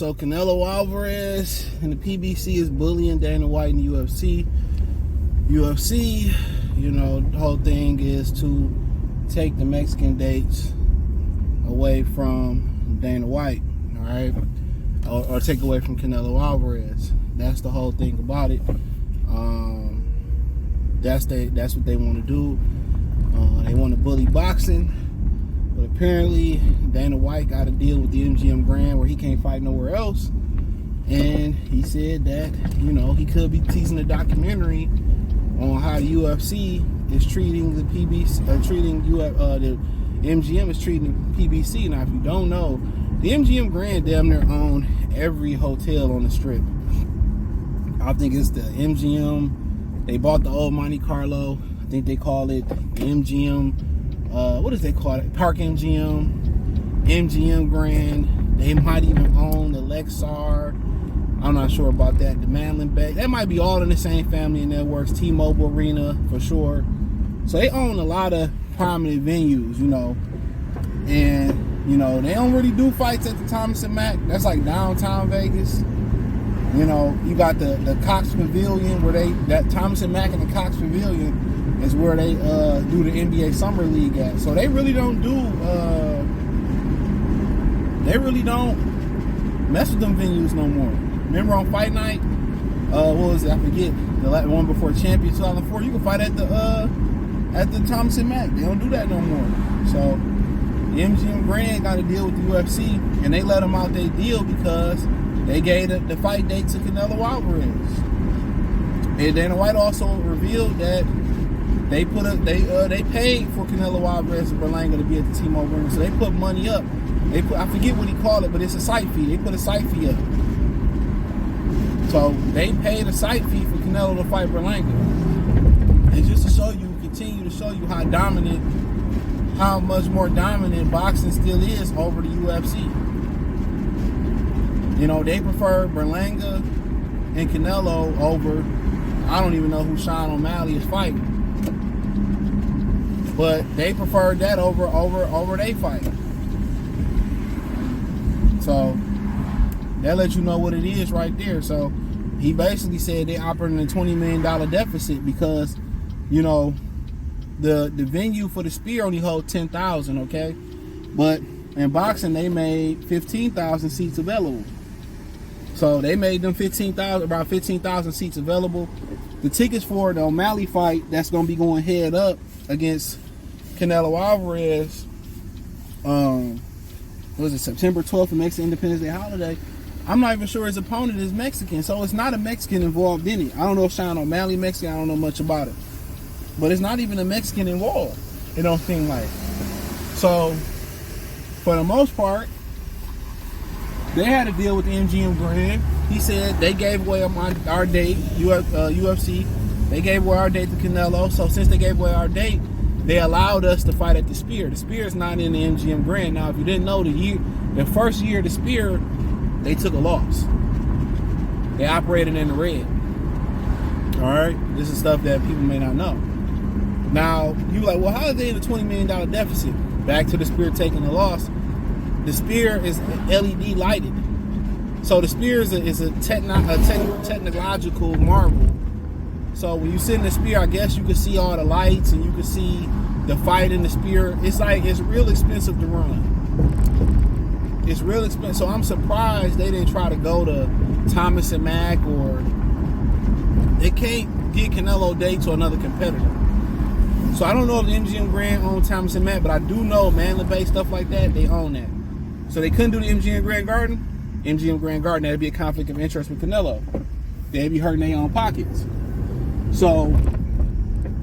So Canelo Alvarez and the PBC is bullying Dana White and the UFC. UFC, you know, the whole thing is to take the Mexican dates away from Dana White, all right? Or take away from Canelo Alvarez. That's the whole thing about it. That's what they want to do. They want to bully boxing. But apparently, Dana White got a deal with the MGM Grand where he can't fight nowhere else. And he said that, you know, he could be teasing a documentary on how the UFC is treating the PBC, the MGM is treating the PBC. Now, if you don't know, the MGM Grand damn near own every hotel on the strip. I think it's the MGM. They bought the old Monte Carlo. I think they call it MGM. What does they call it? Park MGM, MGM Grand. They might even own the Lexar. I'm not sure about that. The Melon Bay. That might be all in the same family and networks. T-Mobile Arena for sure. So they own a lot of prominent venues, you know. And, you know, they don't really do fights at the Thomas and Mack. That's like downtown Vegas. You know, you got the Cox Pavilion where that Thomas and Mack and the Cox Pavilion is where they do the NBA Summer League at. So they really don't mess with them venues no more. Remember on Fight Night, what was it? I forget. The one before Champion 2004. You can fight at the Thomas and Mack. They don't do that no more. So the MGM Grand got a deal with the UFC, and they let them out their deal because they gave the fight date to Canelo Alvarez. And Dana White also revealed that they paid for Canelo Alvarez and Berlanga to be at the T-Mobile Arena, so they put money up. I forget what he called it, but it's a site fee. They put a site fee up. So they paid a site fee for Canelo to fight Berlanga. And just to show you, continue to show you how much more dominant boxing still is over the UFC. You know, they prefer Berlanga and Canelo over, I don't even know who Sean O'Malley is fighting. But they preferred that over they fight. So that lets you know what it is right there. So he basically said they operating a $20 million deficit because, you know, the venue for the Spear only holds 10,000, okay? But in boxing they made 15,000 seats available. So they made them about 15,000 seats available. The tickets for the O'Malley fight that's gonna be going head up against Canelo Alvarez, was it September 12th, the Mexican Independence Day holiday? I'm not even sure his opponent is Mexican, so it's not a Mexican involved in it. I don't know if Sean O'Malley Mexican, I don't know much about it. But it's not even a Mexican involved, it don't seem like. So, for the most part, they had a deal with the MGM Grand. He said they gave away our date, UFC. They gave away our date to Canelo, so since they gave away our date, they allowed us to fight at the Spear. The Spear is not in the MGM Grand. Now, if you didn't know, the first year of the Spear, they took a loss. They operated in the red. All right? This is stuff that people may not know. Now, you're like, well, how are they in a $20 million deficit? Back to the Spear taking a loss. The Spear is LED lighted. So the Spear is a technological marvel. So when you sit in the Spear, I guess you can see all the lights and you can see the fight in the Spear. It's real expensive to run. It's real expensive. So I'm surprised they didn't try to go to Thomas and Mack, or they can't get Canelo Day to another competitor. So I don't know if the MGM Grand owns Thomas and Mack, but I do know Melon Bay, stuff like that, they own that. So they couldn't do the MGM Grand Garden. MGM Grand Garden, that'd be a conflict of interest with Canelo. They'd be hurting their own pockets. So,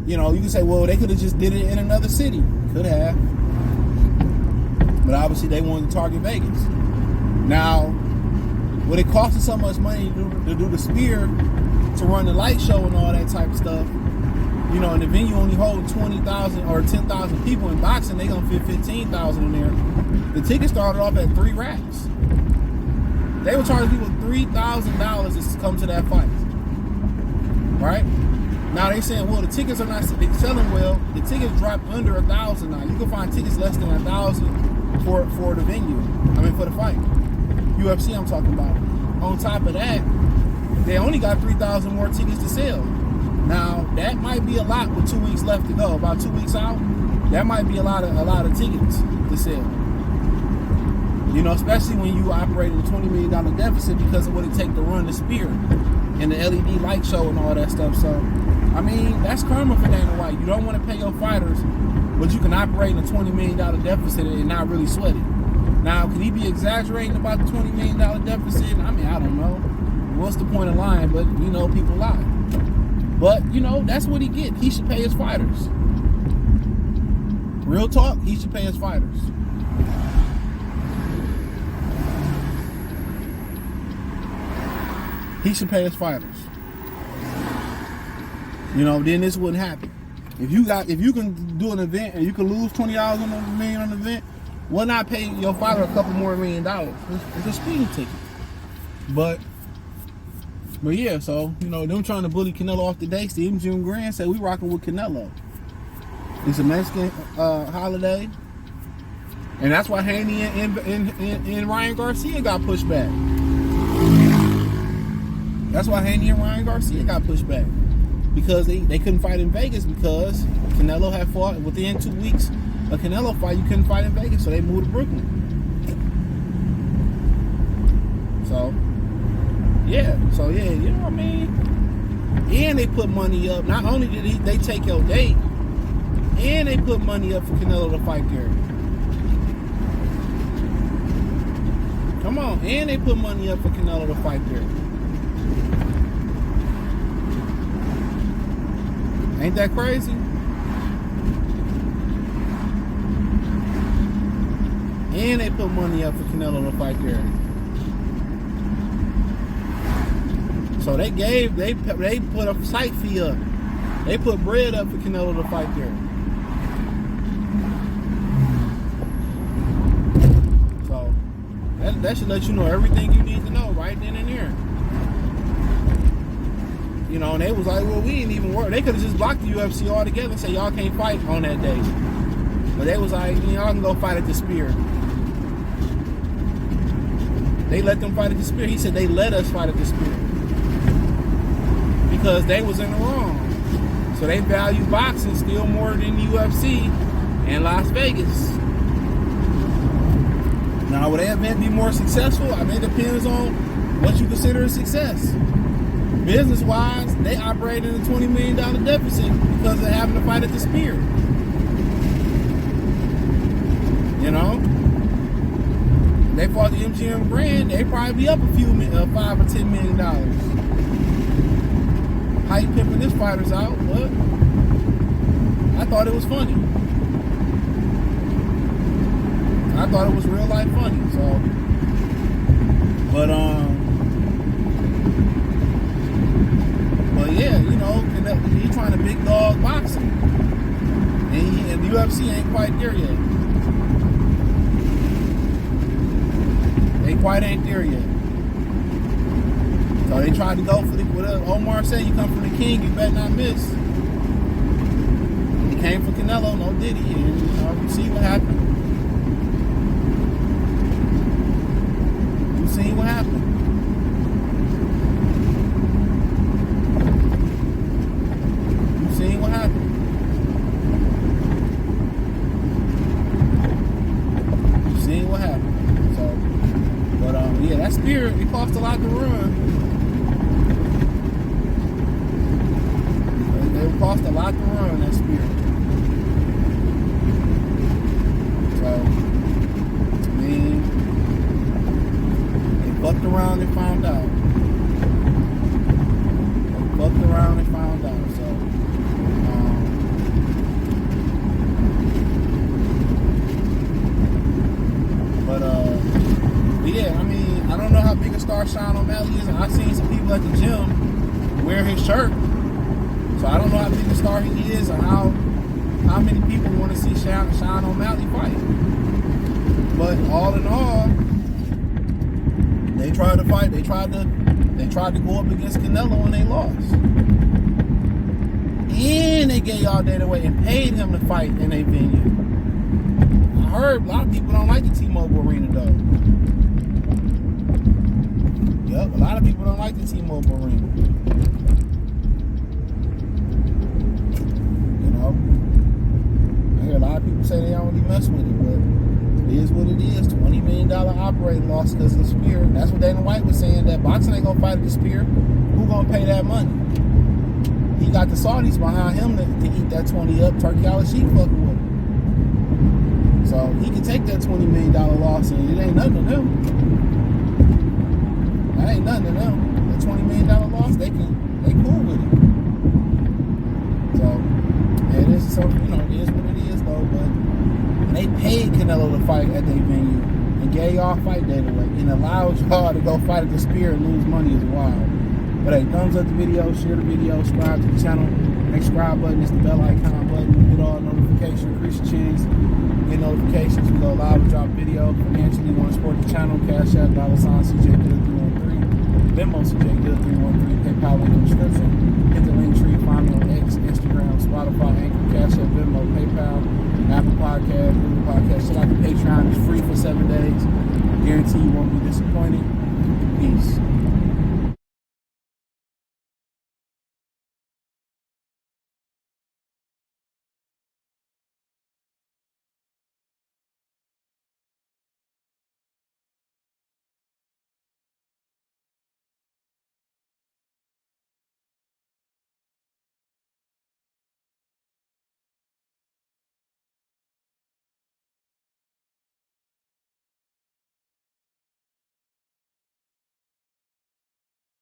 you know, you can say, well, they could have just did it in another city. Could have. But obviously they wanted to target Vegas. Now, would it cost us so much money to do the Spear, to run the light show and all that type of stuff? You know, and the venue only holds 20,000 or 10,000 people. In boxing, they gonna fit 15,000 in there. The ticket started off at $3. They were charging people $3,000 to come to that fight. Right? Now they saying, well, the tickets are not selling well. The tickets dropped under 1,000 now. You can find tickets less than 1,000 for the venue. I mean, for the fight. UFC I'm talking about. On top of that, they only got 3,000 more tickets to sell. Now, that might be a lot with 2 weeks left to go. About 2 weeks out, that might be a lot of tickets to sell. You know, especially when you operate in a $20 million deficit because of what it takes to run the Spear and the LED light show and all that stuff. So, I mean, that's karma for Dana White. You don't want to pay your fighters, but you can operate in a $20 million deficit and not really sweat it. Now, could he be exaggerating about the $20 million deficit? I mean, I don't know. What's the point of lying? But, you know, people lie. But, you know, that's what he get. He should pay his fighters. Real talk, he should pay his fighters. He should pay his fighters. You know, then this wouldn't happen. If you can do an event and you can lose $20 on a million on an event, why not pay your fighter a couple more $1 million? It's a speeding ticket. But yeah, so, you know, them trying to bully Canelo off the day. Steve Jim Grant said we rocking with Canelo. It's a Mexican holiday. And that's why Haney and Ryan Garcia got pushed back. That's why Haney and Ryan Garcia got pushed back. Because they couldn't fight in Vegas because Canelo had fought within 2 weeks of Canelo fight. You couldn't fight in Vegas, so they moved to Brooklyn. So yeah, you know what I mean? And they put money up. Not only did they take your date, and they put money up for Canelo to fight there. Come on, and they put money up for Canelo to fight there. Ain't that crazy? And they put money up for Canelo to fight there. So they put a site fee up. They put bread up for Canelo to fight there. So that should let you know everything you need to know right then and there. You know, and they was like, well, we ain't even work. They could have just blocked the UFC altogether and said, y'all can't fight on that day. But they was like, y'all can go fight at the Spear. They let them fight at the Spear. He said they let us fight at the Spear. Because they was in the wrong. So they value boxing still more than UFC and Las Vegas. Now, will that event be more successful? I mean, it depends on what you consider a success. Business-wise, they operate in a $20 million deficit because of having to fight at the Spear. You know? They fought the MGM Grand, they probably be up $5 or $10 million. How you pimping this fighters out? But I thought it was funny. I thought it was real life funny. So, but yeah, you know, he trying to big dog boxing, and the UFC ain't quite there yet. They quite ain't there yet. So they tried to go for what Omar said, you come from the king, you better not miss. He came for Canelo, no did he? And you see what happened. You seen what happened. You seen what happened. You seen what happened. So, but yeah, that Spear, it cost a lot to run. It cost a lot to run, that Spear. So, I mean, they fucked around and found out. They fucked around and found out. So, but yeah, I mean, I don't know how big a star Sean O'Malley is. I've seen some people at the gym wear his shirt. So I don't know how big a star he is or how many people want to see Sean O'Malley fight. But all in all, they tried to fight. They tried to go up against Canelo and they lost. And they gave y'all that away and paid him to fight in a venue. I heard a lot of people don't like the T-Mobile Arena though. Yep, a lot of people don't like the T-Mobile Arena. You know, I hear a lot of people say they don't really mess with it, but it is what it is. $20 million operating loss because of the spear. That's what Dana White was saying, that boxing ain't gonna fight at the spear. Who gonna pay that money? He got the Saudis behind him to eat that 20 up. Turkey All Sheep fucking with him. So he can take that $20 million loss and it ain't nothing to them. That ain't nothing to them. That $20 million loss, they cool with it. So, yeah, this is something, you know, it is what it is though, but they paid Canelo to fight at their venue and gave y'all fight day away and allowed y'all to go fight at the spear and lose money is wild. But hey, thumbs up the video, share the video, subscribe to the channel. Next subscribe button is the bell icon button. Get all notifications, increase your chance. Get notifications. We go live and drop video. Financially, you want to support the channel, Cash App, $CJ313, Venmo CJ313, PayPal link in the description.